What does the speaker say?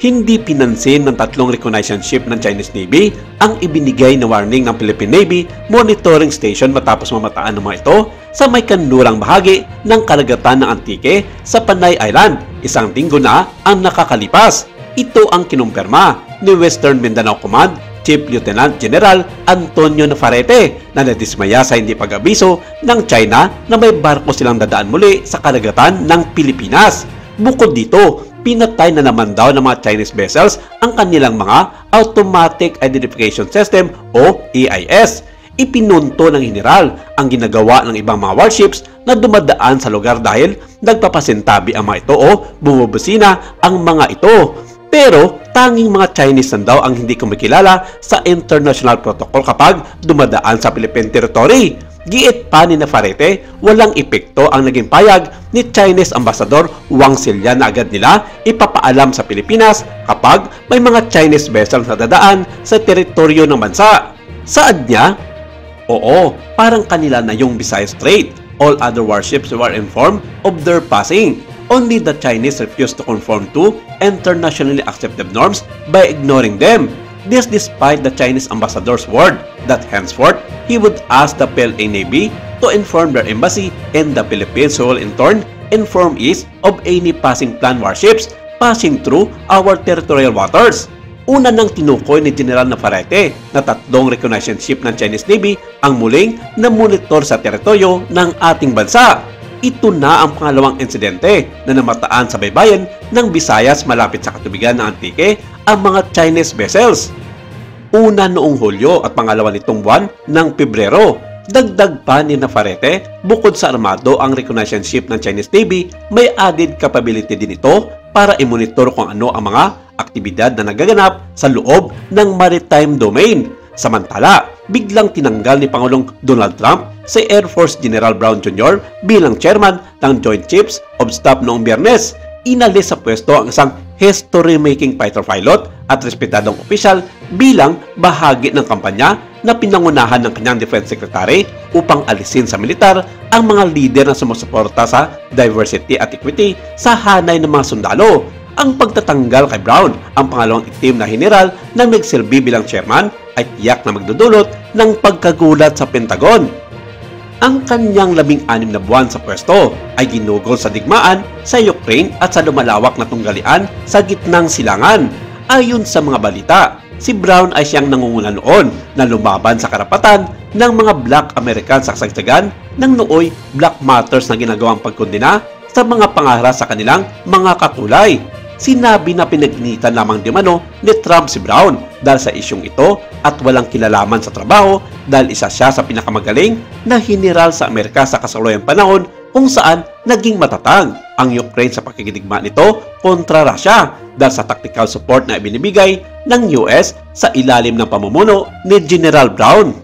Hindi pinansin ng tatlong reconnaissance ship ng Chinese Navy ang ibinigay na warning ng Philippine Navy monitoring station matapos mamataan ng mga ito sa may kanlurang bahagi ng karagatan ng Antique sa Panay Island. Isang linggo na ang nakakalipas. Ito ang kinumpirma ni Western Mindanao Command Chief Lieutenant General Antonio Navarrete na nadismaya sa hindi pag-abiso ng China na may barko silang dadaan muli sa karagatan ng Pilipinas. Bukod dito, pinatay na naman daw ng mga Chinese vessels ang kanilang mga Automatic Identification System o AIS. Ipinunto ng general ang ginagawa ng ibang mga warships na dumadaan sa lugar dahil nagpapasintabi ang mga ito o bumubusina ang mga ito. Pero tanging mga Chinese lang daw ang hindi kumikilala sa international protocol kapag dumadaan sa Philippine territory. Giit pa ni Navarrete, walang epekto ang naging payag ni Chinese Ambassador Wang Xilian na agad nila ipapaalam sa Pilipinas kapag may mga Chinese vessels na dadaan sa teritoryo ng bansa. Saad niya, oo, parang kanila na yung Visayas Strait. All other warships were informed of their passing. Only the Chinese refused to conform to internationally accepted norms by ignoring them. This despite the Chinese ambassador's word that henceforth he would ask the PLA Navy to inform their embassy in the Philippines who will in turn inform us of any passing planned warships passing through our territorial waters. Una nang tinukoy ni General Navarrete na tatlong reconnaissance ship ng Chinese Navy ang muling namonitor sa teritoryo ng ating bansa. Ito na ang pangalawang insidente na namataan sa baybayin ng Visayas malapit sa katubigan ng Antique ang mga Chinese vessels. Una noong Hulyo at pangalawa nitong buwan ng Pebrero. Dagdag pa ni Navarrete, bukod sa armado ang reconnaissance ship ng Chinese Navy, may added capability din ito para i-monitor kung ano ang mga aktibidad na nagaganap sa loob ng maritime domain. Samantala, biglang tinanggal ni Pangulong Donald Trump si Air Force General Brown Jr. bilang chairman ng Joint Chiefs of Staff noong Biyernes. Inalis sa pwesto ang isang history-making fighter pilot at respetadong opisyal bilang bahagi ng kampanya na pinangunahan ng kanyang Defense Secretary upang alisin sa militar ang mga lider na sumusuporta sa diversity at equity sa hanay ng mga sundalo. Ang pagtatanggal kay Brown, ang pangalawang itim na general na nagsilbi bilang chairman, ay tiyak na magdudulot ng pagkagulat sa Pentagon. Ang kanyang 16 na buwan sa pwesto ay ginugol sa digmaan sa Ukraine at sa lumalawak na tunggalian sa gitnang silangan. Ayon sa mga balita, si Brown ay siyang nangunguna noon na lumaban sa karapatan ng mga Black Americans sa kasagsagan ng nooy Black Matters na ginagawang pagkondena sa mga pangaras sa kanilang mga kakulay. Sinabi na pinag-initan lamang di mano ni Trump si Brown dahil sa isyong ito at walang kinalaman sa trabaho dahil isa siya sa pinakamagaling na general sa Amerika sa kasalukuyang panahon kung saan naging matatag ang Ukraine sa pakikidigma nito kontra Russia dahil sa tactical support na ibinibigay ng US sa ilalim ng pamumuno ni General Brown.